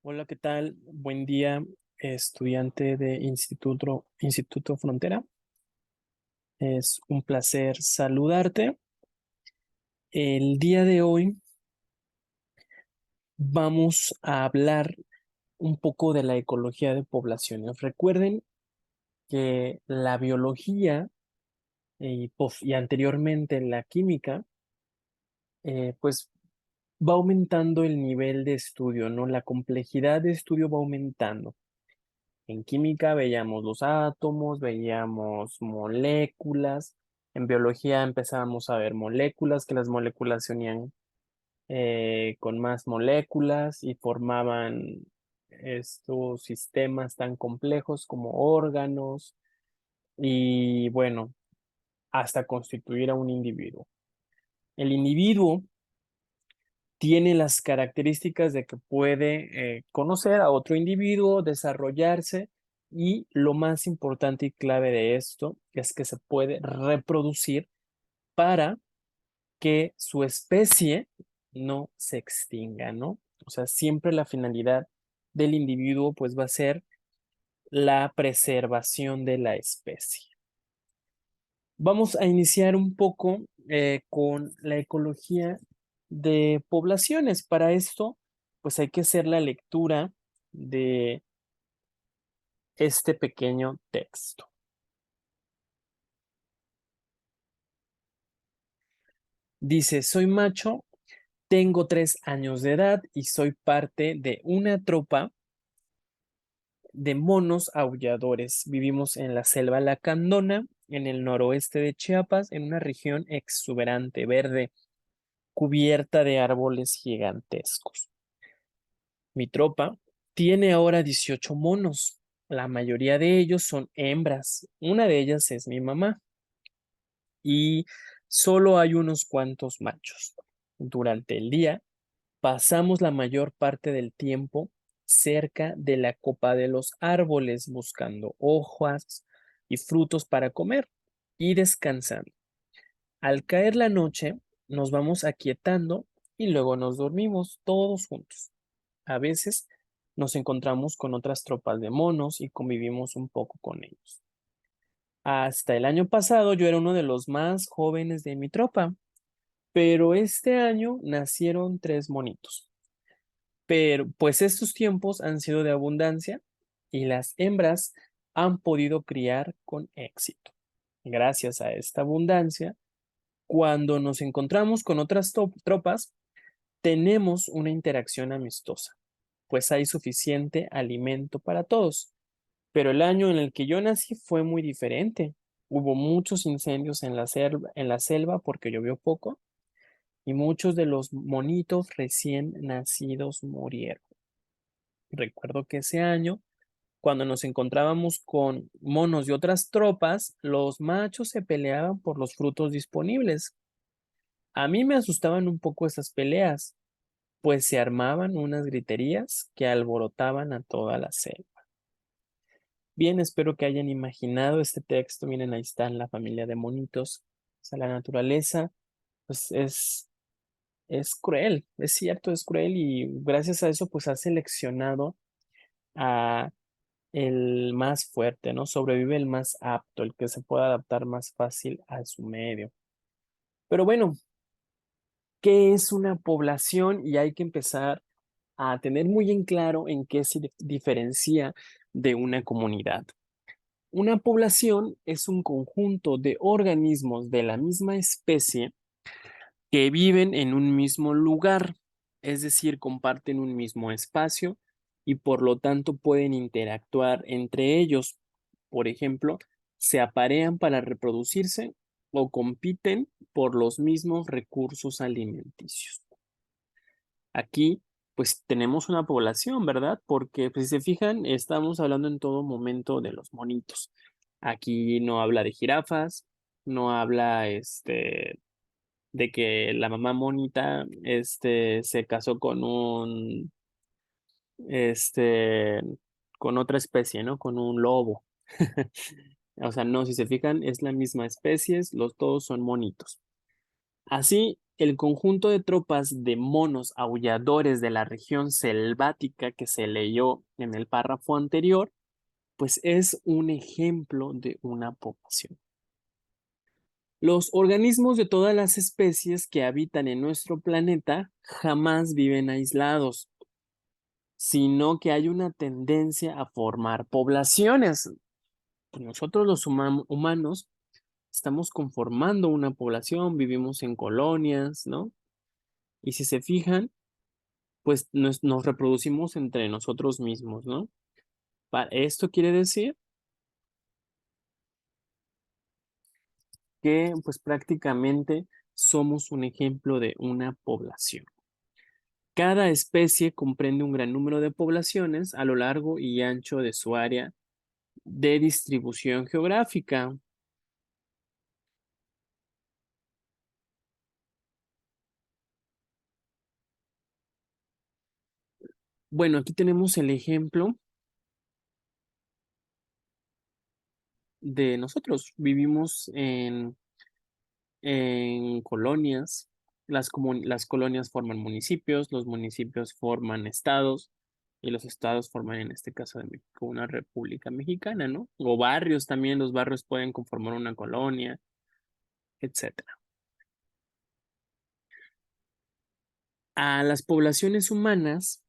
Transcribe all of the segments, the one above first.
Hola, ¿qué tal? Buen día, estudiante de Instituto Frontera. Es un placer saludarte. El día de hoy vamos a hablar un poco de la ecología de poblaciones. Recuerden que la biología y anteriormente la química, pues va aumentando el nivel de estudio, ¿no? La complejidad de estudio va aumentando. En química veíamos los átomos, veíamos moléculas. En biología empezábamos a ver moléculas, que las moléculas se unían con más moléculas y formaban estos sistemas tan complejos como órganos y bueno, hasta constituir a un individuo. El individuo tiene las características de que puede conocer a otro individuo, desarrollarse y lo más importante y clave de esto es que se puede reproducir para que su especie no se extinga, ¿no? O sea, siempre la finalidad del individuo pues va a ser la preservación de la especie. Vamos a iniciar un poco con la ecología de poblaciones. Para esto, pues hay que hacer la lectura de este pequeño texto. Dice, soy macho, tengo 3 años de edad y soy parte de una tropa de monos aulladores. Vivimos en la selva lacandona, en el noroeste de Chiapas, en una región exuberante, verde, cubierta de árboles gigantescos. Mi tropa tiene ahora 18 monos. La mayoría de ellos son hembras. Una de ellas es mi mamá. Y solo hay unos cuantos machos. Durante el día pasamos la mayor parte del tiempo cerca de la copa de los árboles buscando hojas y frutos para comer y descansando. Al caer la noche, nos vamos aquietando y luego nos dormimos todos juntos. A veces nos encontramos con otras tropas de monos y convivimos un poco con ellos. Hasta el año pasado yo era uno de los más jóvenes de mi tropa, pero este año nacieron 3 monitos. Pero pues estos tiempos han sido de abundancia y las hembras han podido criar con éxito. Gracias a esta abundancia, cuando nos encontramos con otras tropas, tenemos una interacción amistosa, pues hay suficiente alimento para todos. Pero el año en el que yo nací fue muy diferente. Hubo muchos incendios en la selva porque llovió poco y muchos de los monitos recién nacidos murieron. Recuerdo que ese año, cuando nos encontrábamos con monos y otras tropas, los machos se peleaban por los frutos disponibles. A mí me asustaban un poco esas peleas, pues se armaban unas griterías que alborotaban a toda la selva. Bien, espero que hayan imaginado este texto. Miren, ahí está la familia de monitos. O sea, la naturaleza, pues es cruel, es cierto, es cruel y gracias a eso, pues ha seleccionado a el más fuerte, ¿no? Sobrevive el más apto, el que se pueda adaptar más fácil a su medio. Pero bueno, ¿qué es una población? Y hay que empezar a tener muy en claro en qué se diferencia de una comunidad. Una población es un conjunto de organismos de la misma especie que viven en un mismo lugar, es decir, comparten un mismo espacio y por lo tanto pueden interactuar entre ellos. Por ejemplo, se aparean para reproducirse o compiten por los mismos recursos alimenticios. Aquí, pues tenemos una población, ¿verdad? Porque, pues, si se fijan, estamos hablando en todo momento de los monitos. Aquí no habla de jirafas, no habla, de que la mamá monita, se casó con este, con otra especie, ¿no? Con un lobo. O sea, no, si se fijan, es la misma especie, los todos son monitos. Así, el conjunto de tropas de monos aulladores de la región selvática que se leyó en el párrafo anterior, pues es un ejemplo de una población. Los organismos de todas las especies que habitan en nuestro planeta jamás viven aislados, sino que hay una tendencia a formar poblaciones. Nosotros los humanos estamos conformando una población, vivimos en colonias, ¿no? Y si se fijan, pues nos reproducimos entre nosotros mismos, ¿no? Esto quiere decir que pues prácticamente somos un ejemplo de una población. Cada especie comprende un gran número de poblaciones a lo largo y ancho de su área de distribución geográfica. Bueno, aquí tenemos el ejemplo de nosotros. Vivimos en colonias. Las colonias forman municipios, los municipios forman estados y los estados forman, en este caso de México, una república mexicana, ¿no? O barrios también, los barrios pueden conformar una colonia, etcétera. A las poblaciones humanas,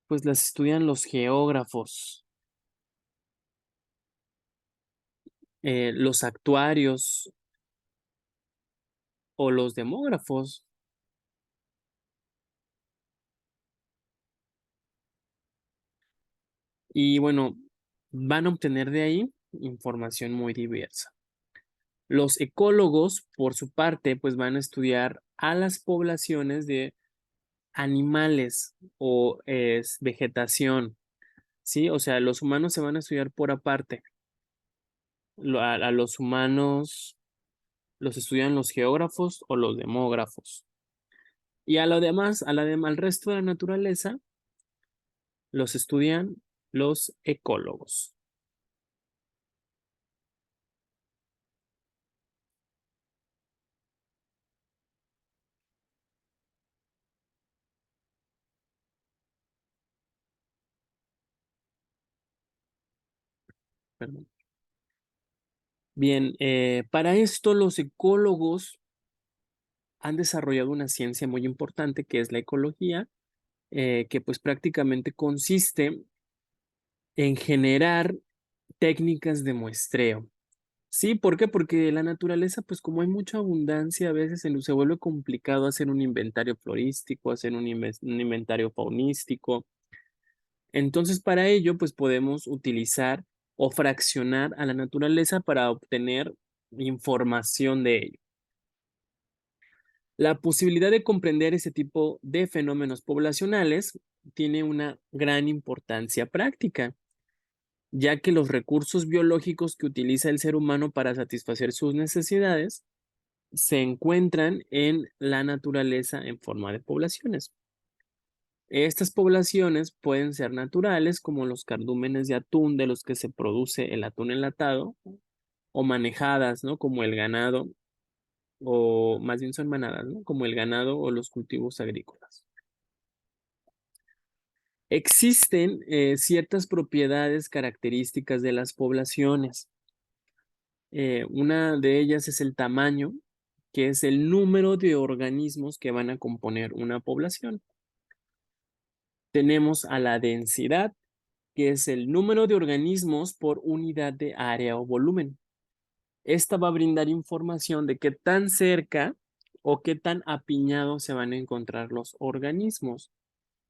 pues las estudian los geógrafos, los actuarios o los demógrafos. Y bueno, van a obtener de ahí información muy diversa. Los ecólogos, por su parte, pues van a estudiar a las poblaciones de animales o vegetación, ¿sí? O sea, los humanos se van a estudiar por aparte. A los humanos los estudian los geógrafos o los demógrafos. Y a lo demás, al resto de la naturaleza, los estudian los ecólogos. Perdón. Bien, para esto los ecólogos han desarrollado una ciencia muy importante que es la ecología, que pues prácticamente consiste en generar técnicas de muestreo. Sí, ¿por qué? Porque la naturaleza, pues como hay mucha abundancia, a veces se vuelve complicado hacer un inventario florístico, hacer un inventario faunístico. Entonces, para ello, pues podemos utilizar o fraccionar a la naturaleza para obtener información de ello. La posibilidad de comprender ese tipo de fenómenos poblacionales tiene una gran importancia práctica, ya que los recursos biológicos que utiliza el ser humano para satisfacer sus necesidades se encuentran en la naturaleza en forma de poblaciones. Estas poblaciones pueden ser naturales, como los cardúmenes de atún de los que se produce el atún enlatado, o manejadas, ¿no? Como el ganado, o más bien son manadas, ¿no? Como el ganado o los cultivos agrícolas. Existen ciertas propiedades características de las poblaciones. Una de ellas es el tamaño, que es el número de organismos que van a componer una población. Tenemos a la densidad, que es el número de organismos por unidad de área o volumen. Esta va a brindar información de qué tan cerca o qué tan apiñados se van a encontrar los organismos,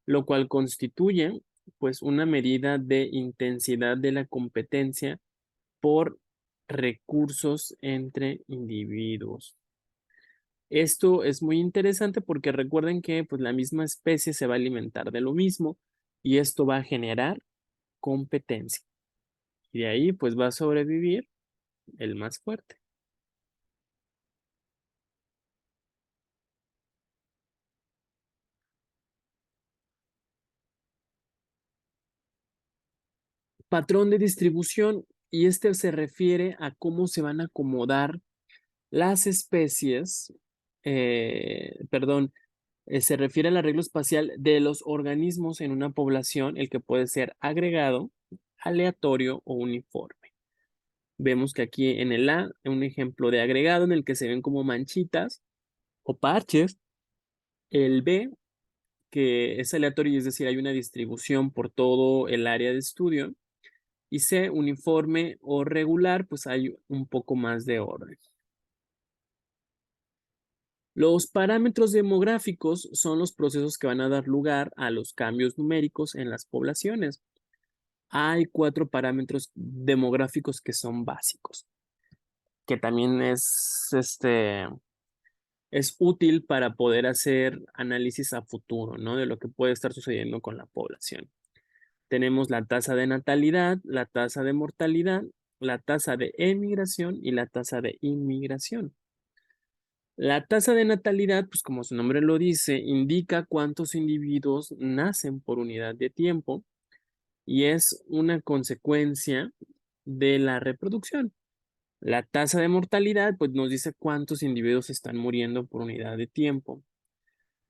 lo cual constituye pues una medida de intensidad de la competencia por recursos entre individuos. Esto es muy interesante porque recuerden que pues, la misma especie se va a alimentar de lo mismo y esto va a generar competencia. Y de ahí pues va a sobrevivir el más fuerte. Patrón de distribución, y este se refiere a cómo se van a acomodar las especies perdón, se refiere al arreglo espacial de los organismos en una población, el que puede ser agregado, aleatorio o uniforme. Vemos que aquí en el A, un ejemplo de agregado en el que se ven como manchitas o parches. El B, que es aleatorio, es decir, hay una distribución por todo el área de estudio. Y C, uniforme o regular, pues hay un poco más de orden. Los parámetros demográficos son los procesos que van a dar lugar a los cambios numéricos en las poblaciones. Hay 4 parámetros demográficos que son básicos, que también es útil para poder hacer análisis a futuro, ¿no? De lo que puede estar sucediendo con la población. Tenemos la tasa de natalidad, la tasa de mortalidad, la tasa de emigración y la tasa de inmigración. La tasa de natalidad, pues como su nombre lo dice, indica cuántos individuos nacen por unidad de tiempo y es una consecuencia de la reproducción. La tasa de mortalidad, pues nos dice cuántos individuos están muriendo por unidad de tiempo.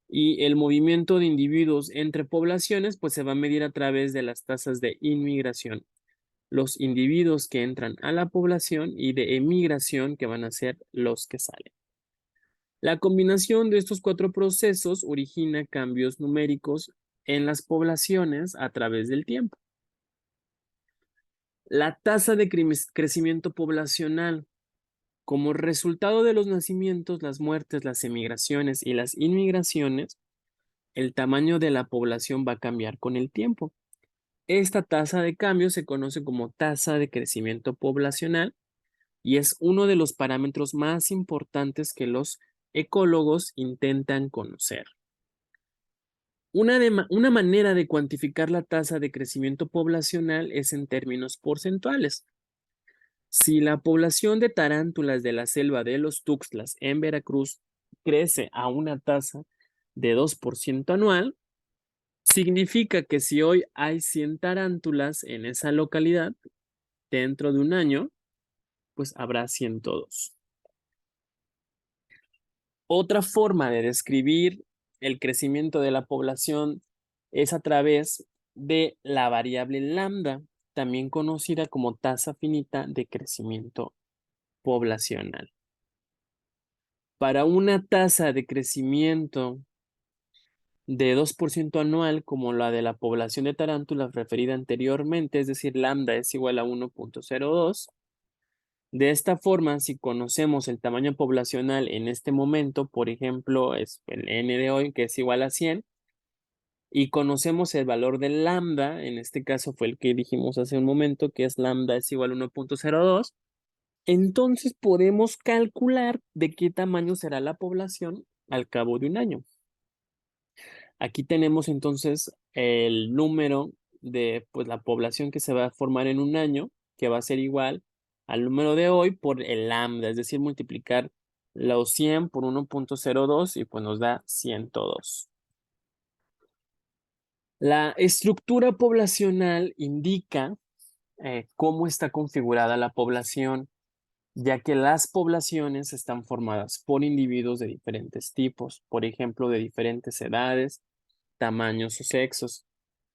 Y el movimiento de individuos entre poblaciones, pues se va a medir a través de las tasas de inmigración. Los individuos que entran a la población y de emigración, que van a ser los que salen. La combinación de estos 4 procesos origina cambios numéricos en las poblaciones a través del tiempo. La tasa de crecimiento poblacional. Como resultado de los nacimientos, las muertes, las emigraciones y las inmigraciones, el tamaño de la población va a cambiar con el tiempo. Esta tasa de cambio se conoce como tasa de crecimiento poblacional y es uno de los parámetros más importantes que los ecólogos intentan conocer. Una manera de cuantificar la tasa de crecimiento poblacional es en términos porcentuales. Si la población de tarántulas de la selva de los Tuxtlas en Veracruz crece a una tasa de 2% anual, significa que si hoy hay 100 tarántulas en esa localidad, dentro de un año, pues habrá 102. Otra forma de describir el crecimiento de la población es a través de la variable lambda, también conocida como tasa finita de crecimiento poblacional. Para una tasa de crecimiento de 2% anual, como la de la población de tarántulas referida anteriormente, es decir, lambda es igual a 1.02, de esta forma, si conocemos el tamaño poblacional en este momento, por ejemplo, es el n de hoy, que es igual a 100, y conocemos el valor del lambda, en este caso fue el que dijimos hace un momento, que es lambda es igual a 1.02, entonces podemos calcular de qué tamaño será la población al cabo de un año. Aquí tenemos entonces el número de pues, la población que se va a formar en un año, que va a ser igual al número de hoy por el lambda, es decir, multiplicar los 100 por 1.02 y pues nos da 102. La estructura poblacional indica cómo está configurada la población, ya que las poblaciones están formadas por individuos de diferentes tipos, por ejemplo, de diferentes edades, tamaños o sexos.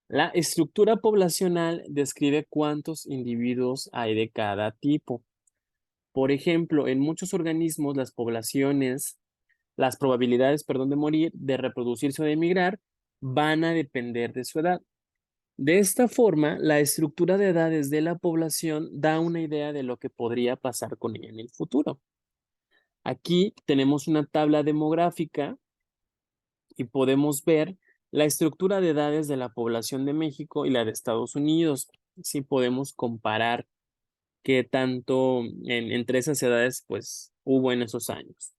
La estructura poblacional describe cuántos individuos hay de cada tipo. Por ejemplo, en muchos organismos las probabilidades, de morir, de reproducirse o de emigrar van a depender de su edad. De esta forma, la estructura de edades de la población da una idea de lo que podría pasar con ella en el futuro. Aquí tenemos una tabla demográfica y podemos ver la estructura de edades de la población de México y la de Estados Unidos. Sí podemos comparar qué tanto entre esas edades pues hubo en esos años.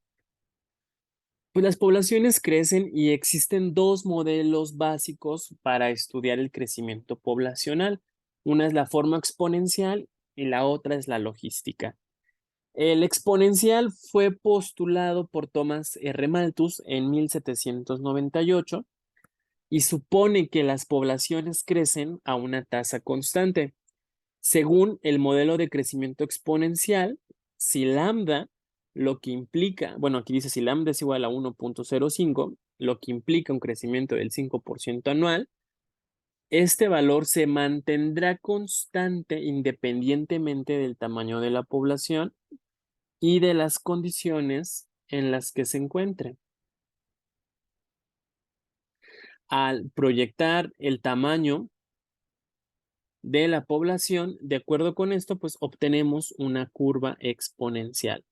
Pues las poblaciones crecen y existen 2 modelos básicos para estudiar el crecimiento poblacional. Una es la forma exponencial y la otra es la logística. El exponencial fue postulado por Thomas R. Malthus en 1798 y supone que las poblaciones crecen a una tasa constante. Según el modelo de crecimiento exponencial, si lambda lo que implica, bueno, aquí dice si lambda es igual a 1.05, lo que implica un crecimiento del 5% anual, este valor se mantendrá constante independientemente del tamaño de la población y de las condiciones en las que se encuentre. Al proyectar el tamaño de la población, de acuerdo con esto, pues obtenemos una curva exponencial.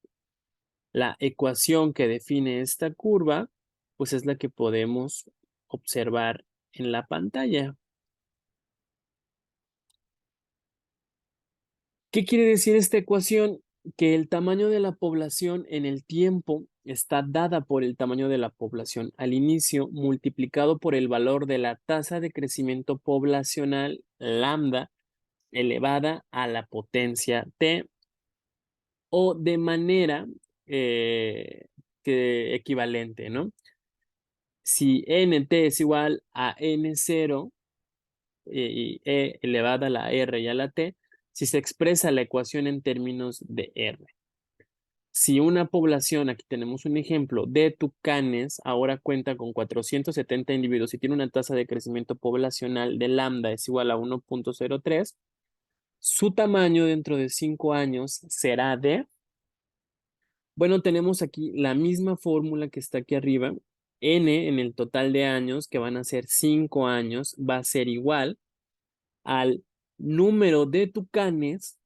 La ecuación que define esta curva, pues es la que podemos observar en la pantalla. ¿Qué quiere decir esta ecuación? Que el tamaño de la población en el tiempo está dada por el tamaño de la población al inicio multiplicado por el valor de la tasa de crecimiento poblacional lambda elevada a la potencia t o de manera equivalente, ¿no? Si nt es igual a n0 y e elevada a la r y a la t, si se expresa la ecuación en términos de r. Si una población, aquí tenemos un ejemplo, de tucanes, ahora cuenta con 470 individuos y tiene una tasa de crecimiento poblacional de lambda es igual a 1.03, su tamaño dentro de 5 años será de, bueno, tenemos aquí la misma fórmula que está aquí arriba, n en el total de años, que van a ser 5 años, va a ser igual al número de tucanes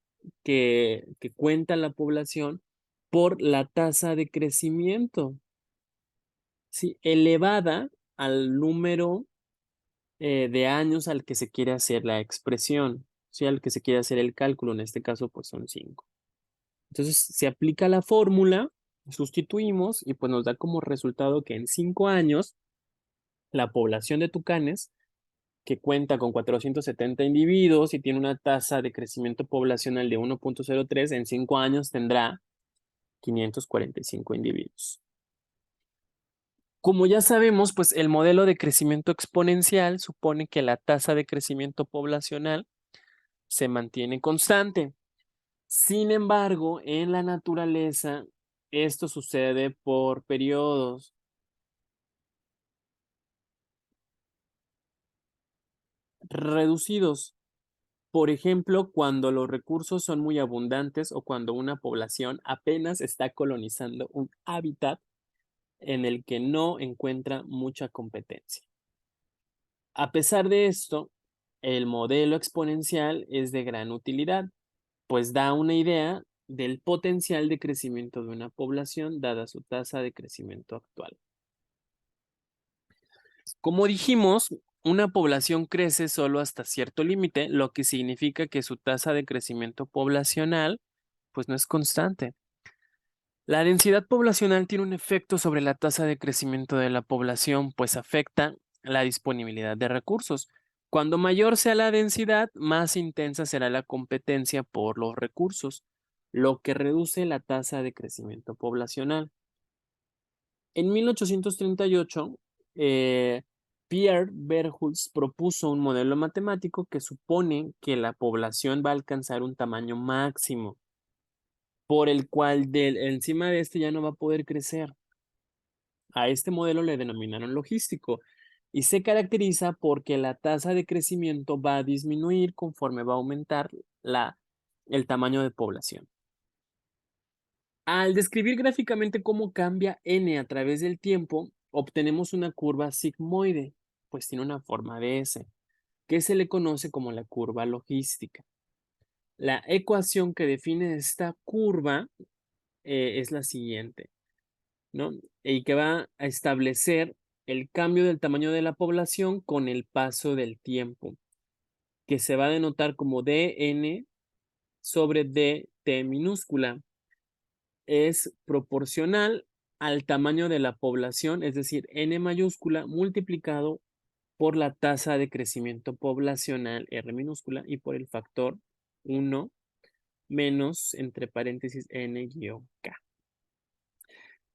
que cuenta la población por la tasa de crecimiento, ¿sí? Elevada al número de años al que se quiere hacer la expresión, ¿sí? Al que se quiere hacer el cálculo, en este caso pues son 5. Entonces se aplica la fórmula, sustituimos y pues nos da como resultado que en 5 años la población de tucanes que cuenta con 470 individuos y tiene una tasa de crecimiento poblacional de 1.03, en 5 años tendrá 545 individuos. Como ya sabemos, pues el modelo de crecimiento exponencial supone que la tasa de crecimiento poblacional se mantiene constante. Sin embargo, en la naturaleza, esto sucede por periodos reducidos. Por ejemplo, cuando los recursos son muy abundantes o cuando una población apenas está colonizando un hábitat en el que no encuentra mucha competencia. A pesar de esto, el modelo exponencial es de gran utilidad, pues da una idea del potencial de crecimiento de una población dada su tasa de crecimiento actual. Como dijimos, una población crece solo hasta cierto límite, lo que significa que su tasa de crecimiento poblacional pues no es constante. La densidad poblacional tiene un efecto sobre la tasa de crecimiento de la población, pues afecta la disponibilidad de recursos. Cuando mayor sea la densidad, más intensa será la competencia por los recursos, lo que reduce la tasa de crecimiento poblacional. En 1838, Pierre Verhulst propuso un modelo matemático que supone que la población va a alcanzar un tamaño máximo, por el cual encima de este ya no va a poder crecer. A este modelo le denominaron logístico y se caracteriza porque la tasa de crecimiento va a disminuir conforme va a aumentar el tamaño de población. Al describir gráficamente cómo cambia n a través del tiempo, obtenemos una curva sigmoide, pues tiene una forma de S, que se le conoce como la curva logística. La ecuación que define esta curva es la siguiente, ¿no? Y que va a establecer el cambio del tamaño de la población con el paso del tiempo, que se va a denotar como dn sobre dt minúscula. Es proporcional al tamaño de la población, es decir, n mayúscula multiplicado por la tasa de crecimiento poblacional r minúscula y por el factor 1 menos, entre paréntesis, n-k.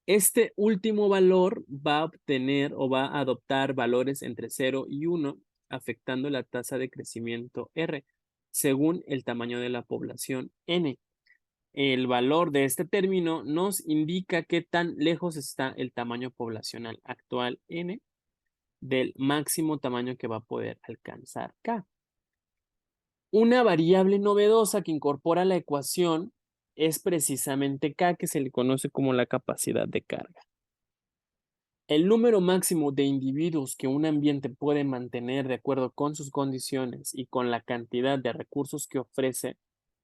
Este último valor va a obtener o va a adoptar valores entre 0 y 1, afectando la tasa de crecimiento R, según el tamaño de la población N. El valor de este término nos indica qué tan lejos está el tamaño poblacional actual N del máximo tamaño que va a poder alcanzar K. Una variable novedosa que incorpora la ecuación es precisamente K, que se le conoce como la capacidad de carga. El número máximo de individuos que un ambiente puede mantener de acuerdo con sus condiciones y con la cantidad de recursos que ofrece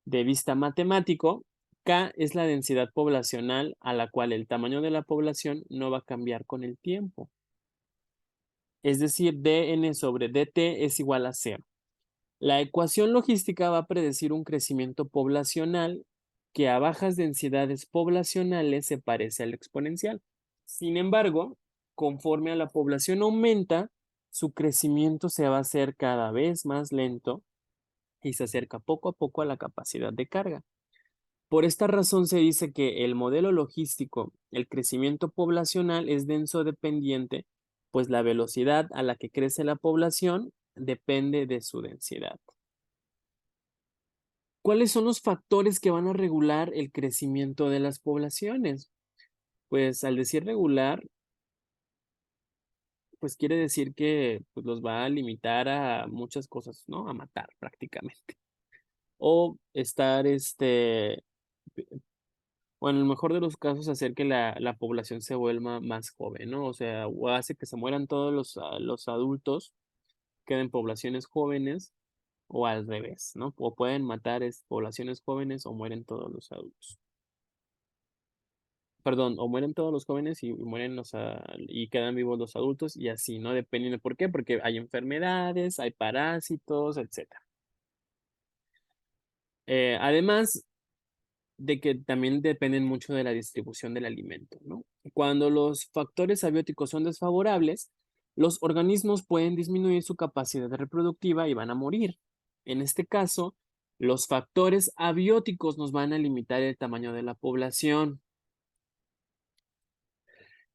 de vista matemático, K es la densidad poblacional a la cual el tamaño de la población no va a cambiar con el tiempo. Es decir, dn sobre dt es igual a 0. La ecuación logística va a predecir un crecimiento poblacional que a bajas densidades poblacionales se parece al exponencial. Sin embargo, conforme a la población aumenta, su crecimiento se va a hacer cada vez más lento y se acerca poco a poco a la capacidad de carga. Por esta razón se dice que el modelo logístico, el crecimiento poblacional es denso dependiente, pues la velocidad a la que crece la población depende de su densidad. ¿Cuáles son los factores que van a regular el crecimiento de las poblaciones? Pues al decir regular, pues quiere decir que pues, los va a limitar a muchas cosas, ¿no? A matar prácticamente. O estar, o en el mejor de los casos, hacer que la población se vuelva más joven, ¿no? O sea, o hace que se mueran todos los adultos, queden poblaciones jóvenes, o al revés, ¿no? O pueden matar poblaciones jóvenes o mueren todos los adultos. Perdón, o mueren todos los jóvenes y mueren y quedan vivos los adultos y así, ¿no? Dependiendo de por qué, porque hay enfermedades, hay parásitos, etcétera. Además de que también dependen mucho de la distribución del alimento, ¿no? Cuando los factores abióticos son desfavorables, los organismos pueden disminuir su capacidad reproductiva y van a morir. En este caso, los factores abióticos nos van a limitar el tamaño de la población.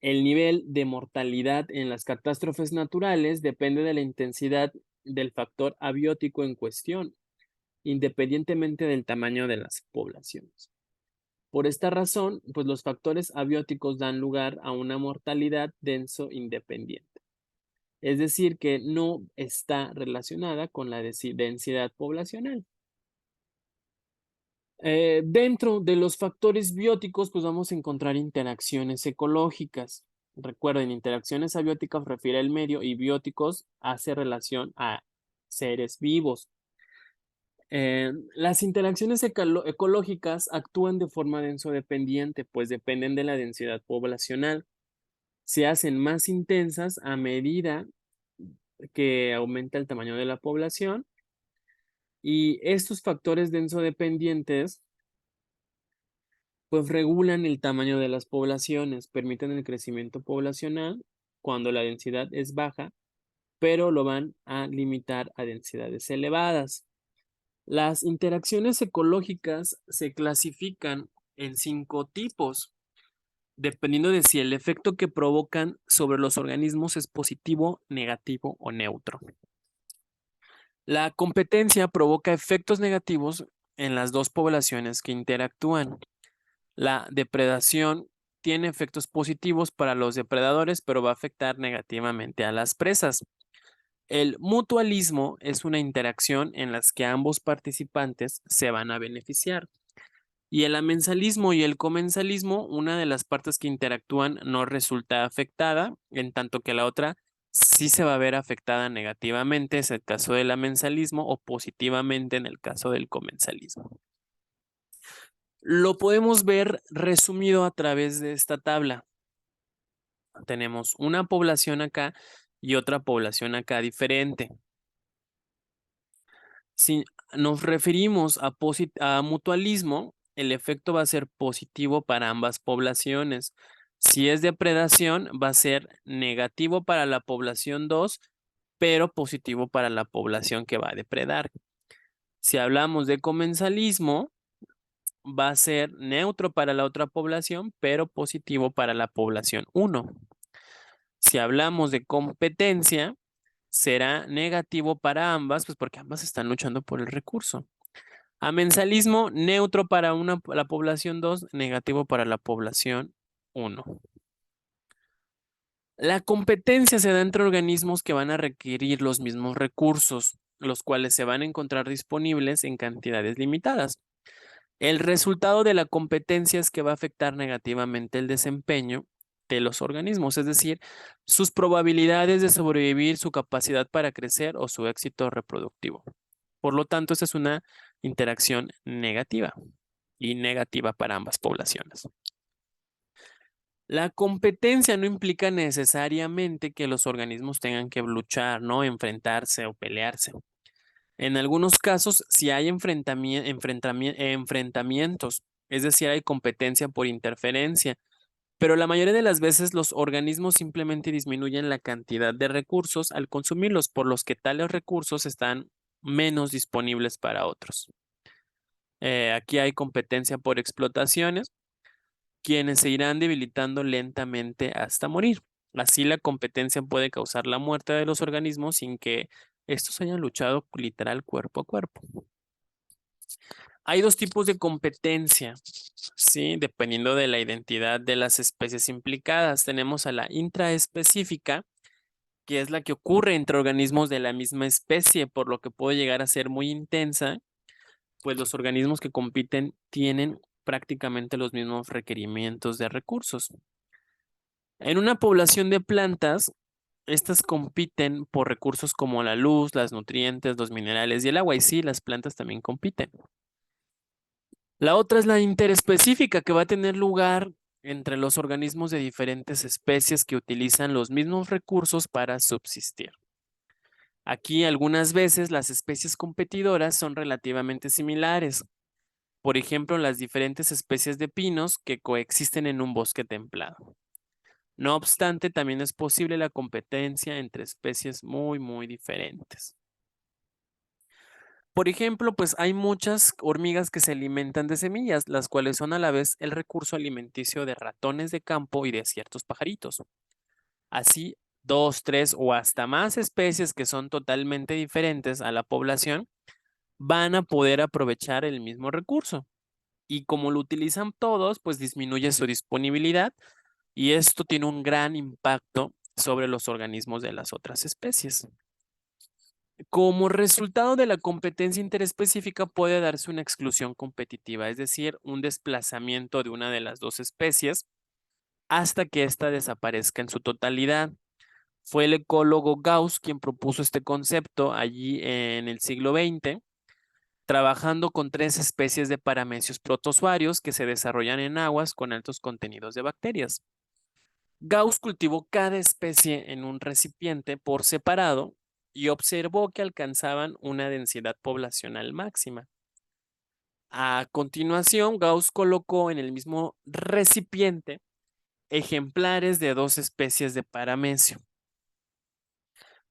El nivel de mortalidad en las catástrofes naturales depende de la intensidad del factor abiótico en cuestión, independientemente del tamaño de las poblaciones. Por esta razón, pues los factores abióticos dan lugar a una mortalidad denso independiente. Es decir, que no está relacionada con la densidad poblacional. Dentro de los factores bióticos, pues vamos a encontrar interacciones ecológicas. Recuerden, interacciones abióticas refiere al medio y bióticos hace relación a seres vivos. Las interacciones ecológicas actúan de forma denso-dependiente, pues dependen de la densidad poblacional. Se hacen más intensas a medida que aumenta el tamaño de la población y estos factores denso-dependientes pues regulan el tamaño de las poblaciones, permiten el crecimiento poblacional cuando la densidad es baja, pero lo van a limitar a densidades elevadas. Las interacciones ecológicas se clasifican en 5 tipos, dependiendo de si el efecto que provocan sobre los organismos es positivo, negativo o neutro. La competencia provoca efectos negativos en las dos poblaciones que interactúan. La depredación tiene efectos positivos para los depredadores, pero va a afectar negativamente a las presas. El mutualismo es una interacción en las que ambos participantes se van a beneficiar. Y el amensalismo y el comensalismo, una de las partes que interactúan no resulta afectada, en tanto que la otra sí se va a ver afectada negativamente, es el caso del amensalismo, o positivamente en el caso del comensalismo. Lo podemos ver resumido a través de esta tabla. Tenemos una población acá y otra población acá diferente. Si nos referimos a mutualismo, el efecto va a ser positivo para ambas poblaciones. Si es depredación, va a ser negativo para la población 2, pero positivo para la población que va a depredar. Si hablamos de comensalismo, va a ser neutro para la otra población, pero positivo para la población 1. Si hablamos de competencia, será negativo para ambas, pues porque ambas están luchando por el recurso. Amensalismo, neutro para la población 2, negativo para la población 1. La competencia se da entre organismos que van a requerir los mismos recursos, los cuales se van a encontrar disponibles en cantidades limitadas. El resultado de la competencia es que va a afectar negativamente el desempeño de los organismos, es decir, sus probabilidades de sobrevivir, su capacidad para crecer o su éxito reproductivo. Por lo tanto, esta es una interacción negativa y negativa para ambas poblaciones. La competencia no implica necesariamente que los organismos tengan que luchar, ¿no? Enfrentarse o pelearse. En algunos casos, si hay enfrentamientos, es decir, hay competencia por interferencia, pero la mayoría de las veces los organismos simplemente disminuyen la cantidad de recursos al consumirlos, por los que tales recursos están menos disponibles para otros. Aquí hay competencia por explotaciones, quienes se irán debilitando lentamente hasta morir. Así la competencia puede causar la muerte de los organismos sin que estos hayan luchado literal cuerpo a cuerpo. Hay dos tipos de competencia, ¿sí? Dependiendo de la identidad de las especies implicadas. Tenemos a la intraespecífica, que es la que ocurre entre organismos de la misma especie, por lo que puede llegar a ser muy intensa, pues los organismos que compiten tienen prácticamente los mismos requerimientos de recursos. En una población de plantas, estas compiten por recursos como la luz, los nutrientes, los minerales y el agua. Y sí, las plantas también compiten. La otra es la interespecífica, que va a tener lugar entre los organismos de diferentes especies que utilizan los mismos recursos para subsistir. Aquí algunas veces las especies competidoras son relativamente similares. Por ejemplo, las diferentes especies de pinos que coexisten en un bosque templado. No obstante, también es posible la competencia entre especies muy diferentes. Por ejemplo, pues hay muchas hormigas que se alimentan de semillas, las cuales son a la vez el recurso alimenticio de ratones de campo y de ciertos pajaritos. Así, 2, 3 o hasta más especies que son totalmente diferentes a la población van a poder aprovechar el mismo recurso. Y como lo utilizan todos, pues disminuye su disponibilidad y esto tiene un gran impacto sobre los organismos de las otras especies. Como resultado de la competencia interespecífica puede darse una exclusión competitiva, es decir, un desplazamiento de una de las dos especies hasta que ésta desaparezca en su totalidad. Fue el ecólogo Gauss quien propuso este concepto allí en el siglo XX, trabajando con 3 especies de paramecios protozoarios que se desarrollan en aguas con altos contenidos de bacterias. Gauss cultivó cada especie en un recipiente por separado y observó que alcanzaban una densidad poblacional máxima. A continuación, Gauss colocó en el mismo recipiente ejemplares de 2 especies de paramecio,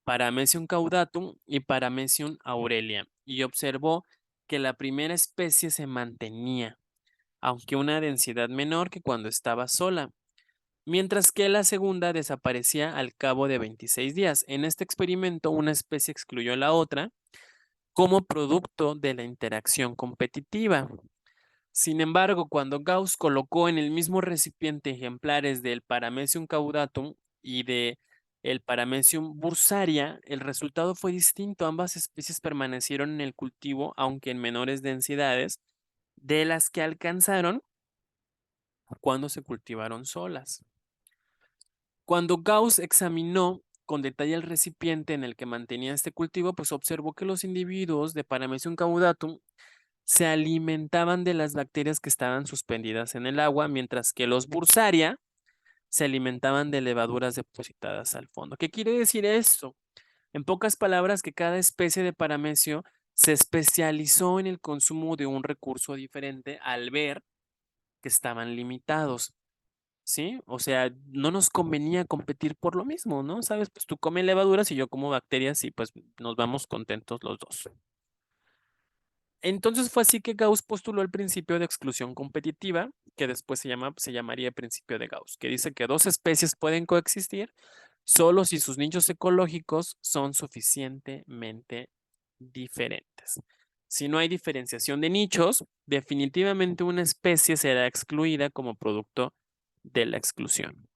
Paramecium caudatum y Paramecium aurelia, y observó que la primera especie se mantenía, aunque a una densidad menor que cuando estaba sola, mientras que la segunda desaparecía al cabo de 26 días. En este experimento, una especie excluyó a la otra como producto de la interacción competitiva. Sin embargo, cuando Gauss colocó en el mismo recipiente ejemplares del Paramecium caudatum y de el Paramecium bursaria, el resultado fue distinto. Ambas especies permanecieron en el cultivo, aunque en menores densidades de las que alcanzaron cuando se cultivaron solas. Cuando Gauss examinó con detalle el recipiente en el que mantenía este cultivo, pues observó que los individuos de Paramecium caudatum se alimentaban de las bacterias que estaban suspendidas en el agua, mientras que los Bursaria se alimentaban de levaduras depositadas al fondo. ¿Qué quiere decir esto? En pocas palabras, que cada especie de paramecio se especializó en el consumo de un recurso diferente al ver que estaban limitados. ¿Sí? O sea, no nos convenía competir por lo mismo, ¿no? Sabes, pues tú comes levaduras y yo como bacterias y pues nos vamos contentos los dos. Entonces fue así que Gauss postuló el principio de exclusión competitiva, que después se llamaría principio de Gauss, que dice que 2 especies pueden coexistir solo si sus nichos ecológicos son suficientemente diferentes. Si no hay diferenciación de nichos, definitivamente una especie será excluida como producto de la exclusión.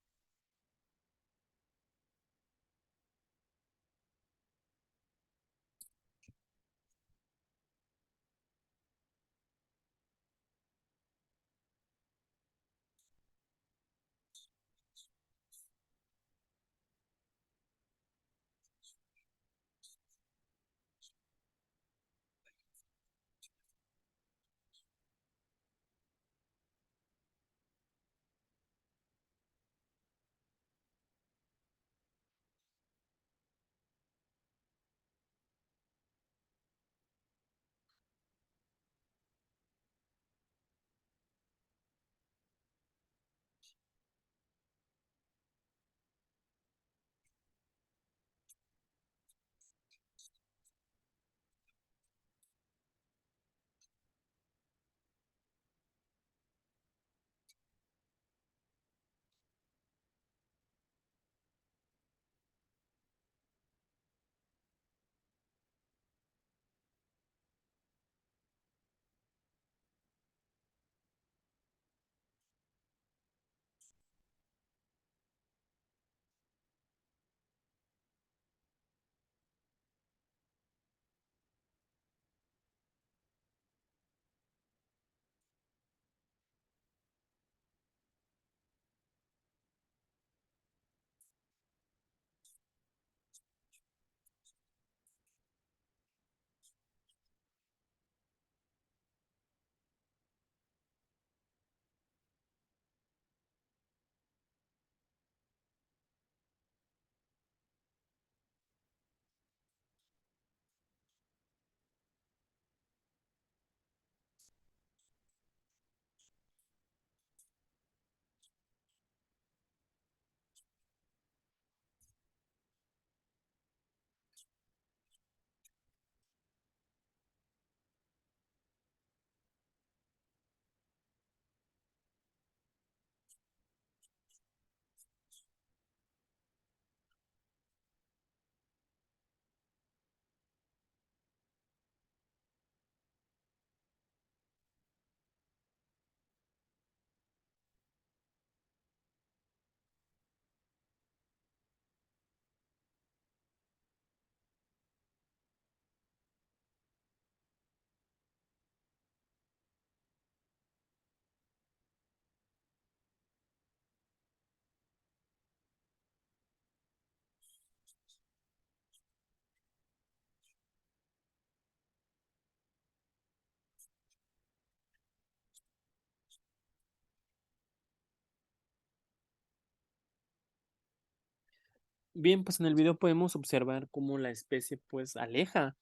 Bien, pues en el video podemos observar cómo la especie pues aleja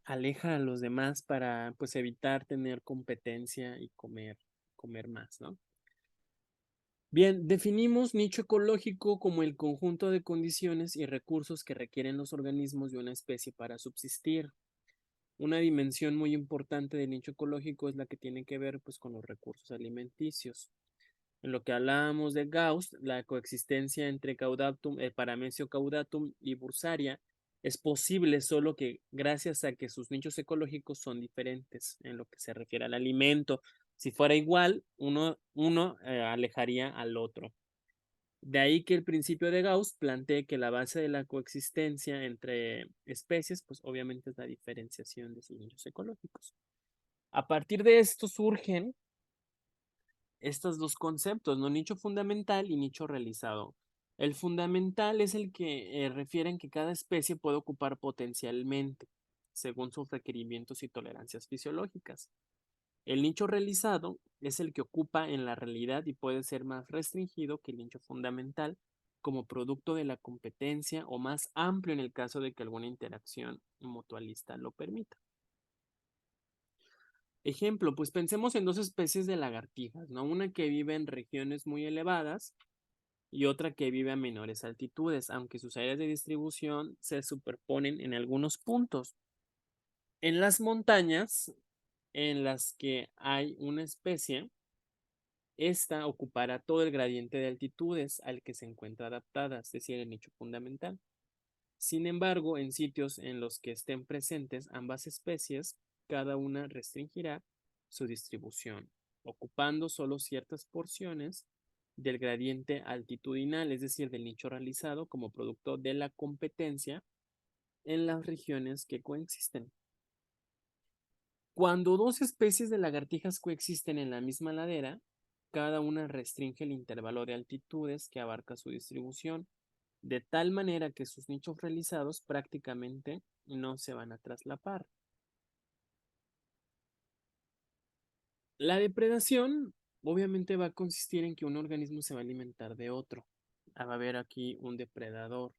a los demás para pues evitar tener competencia y comer más, ¿no? Bien, definimos nicho ecológico como el conjunto de condiciones y recursos que requieren los organismos de una especie para subsistir. Una dimensión muy importante del nicho ecológico es la que tiene que ver pues con los recursos alimenticios. En lo que hablábamos de Gauss, la coexistencia entre Caudatum, Paramecium caudatum y Bursaria es posible solo que gracias a que sus nichos ecológicos son diferentes en lo que se refiere al alimento. Si fuera igual, uno alejaría al otro. De ahí que el principio de Gauss plantee que la base de la coexistencia entre especies, pues obviamente es la diferenciación de sus nichos ecológicos. A partir de esto surgen estos dos conceptos, ¿no? Nicho fundamental y nicho realizado. El fundamental es el que refiere en que cada especie puede ocupar potencialmente, según sus requerimientos y tolerancias fisiológicas. El nicho realizado es el que ocupa en la realidad y puede ser más restringido que el nicho fundamental como producto de la competencia o más amplio en el caso de que alguna interacción mutualista lo permita. Ejemplo, pues pensemos en dos especies de lagartijas, ¿no? Una que vive en regiones muy elevadas y otra que vive a menores altitudes, aunque sus áreas de distribución se superponen en algunos puntos. En las montañas en las que hay una especie, esta ocupará todo el gradiente de altitudes al que se encuentra adaptada, es decir, el nicho fundamental. Sin embargo, en sitios en los que estén presentes ambas especies, cada una restringirá su distribución, ocupando solo ciertas porciones del gradiente altitudinal, es decir, del nicho realizado como producto de la competencia en las regiones que coexisten. Cuando dos especies de lagartijas coexisten en la misma ladera, cada una restringe el intervalo de altitudes que abarca su distribución, de tal manera que sus nichos realizados prácticamente no se van a traslapar. La depredación obviamente va a consistir en que un organismo se va a alimentar de otro. Va a haber aquí un depredador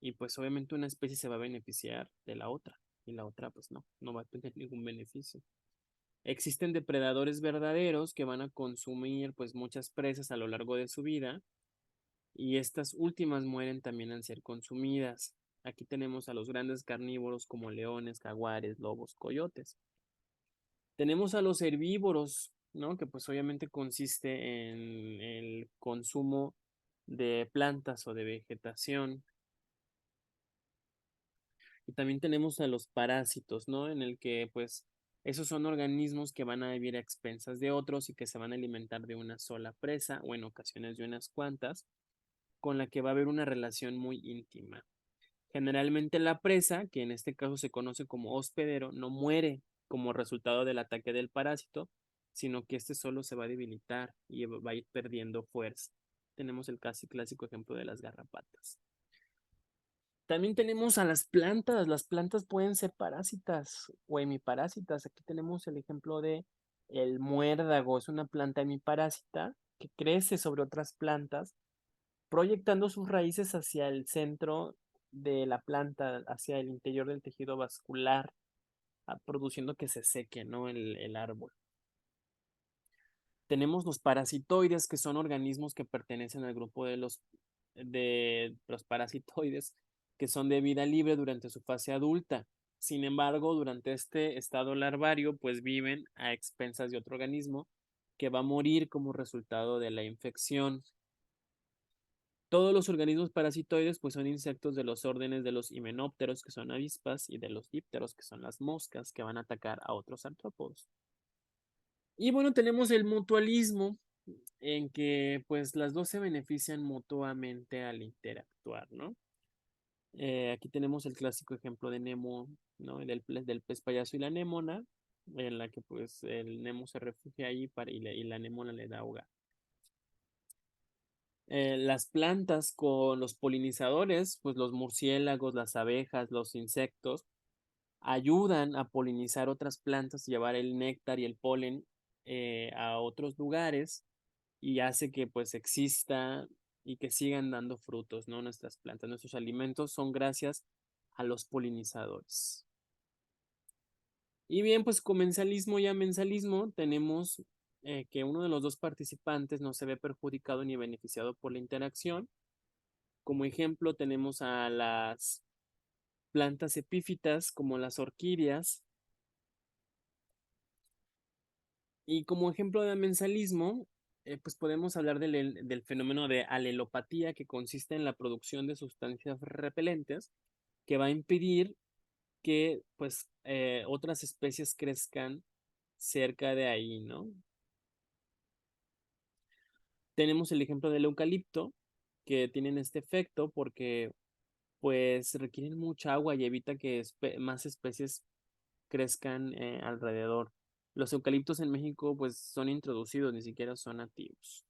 y pues obviamente una especie se va a beneficiar de la otra y la otra pues no va a tener ningún beneficio. Existen depredadores verdaderos que van a consumir pues muchas presas a lo largo de su vida y estas últimas mueren también al ser consumidas. Aquí tenemos a los grandes carnívoros como leones, jaguares, lobos, coyotes. Tenemos a los herbívoros, ¿no? Que pues obviamente consiste en el consumo de plantas o de vegetación. Y también tenemos a los parásitos, ¿no? En el que pues esos son organismos que van a vivir a expensas de otros y que se van a alimentar de una sola presa o en ocasiones de unas cuantas, con la que va a haber una relación muy íntima. Generalmente la presa, que en este caso se conoce como hospedero, no muere como resultado del ataque del parásito, sino que este solo se va a debilitar y va a ir perdiendo fuerza. Tenemos el casi clásico ejemplo de las garrapatas. También tenemos a las plantas pueden ser parásitas o hemiparásitas. Aquí tenemos el ejemplo de el muérdago, es una planta hemiparásita que crece sobre otras plantas, proyectando sus raíces hacia el centro de la planta, hacia el interior del tejido vascular, produciendo que se seque, ¿no? El árbol. Tenemos los parasitoides, que son organismos que pertenecen al grupo de los parasitoides, que son de vida libre durante su fase adulta. Sin embargo, durante este estado larvario, pues viven a expensas de otro organismo que va a morir como resultado de la infección. Todos los organismos parasitoides pues son insectos de los órdenes de los himenópteros, que son avispas, y de los dípteros, que son las moscas, que van a atacar a otros artrópodos. Y bueno, tenemos el mutualismo, en que pues las dos se benefician mutuamente al interactuar, ¿no? Aquí tenemos el clásico ejemplo de Nemo, ¿no? Del pez payaso y la anémona, en la que pues el Nemo se refugia ahí y la anémona le da hogar. Las plantas con los polinizadores, pues los murciélagos, las abejas, los insectos, ayudan a polinizar otras plantas, llevar el néctar y el polen a otros lugares y hace que pues exista y que sigan dando frutos, ¿no? Nuestras plantas, nuestros alimentos son gracias a los polinizadores. Y bien, pues comensalismo y amensalismo, tenemos que uno de los dos participantes no se ve perjudicado ni beneficiado por la interacción. Como ejemplo, tenemos a las plantas epífitas como las orquídeas. Y como ejemplo de amensalismo, pues podemos hablar del fenómeno de alelopatía, que consiste en la producción de sustancias repelentes que va a impedir que pues otras especies crezcan cerca de ahí, ¿no? Tenemos el ejemplo del eucalipto, que tienen este efecto porque pues requieren mucha agua y evita que más especies crezcan alrededor. Los eucaliptos en México pues son introducidos, ni siquiera son nativos.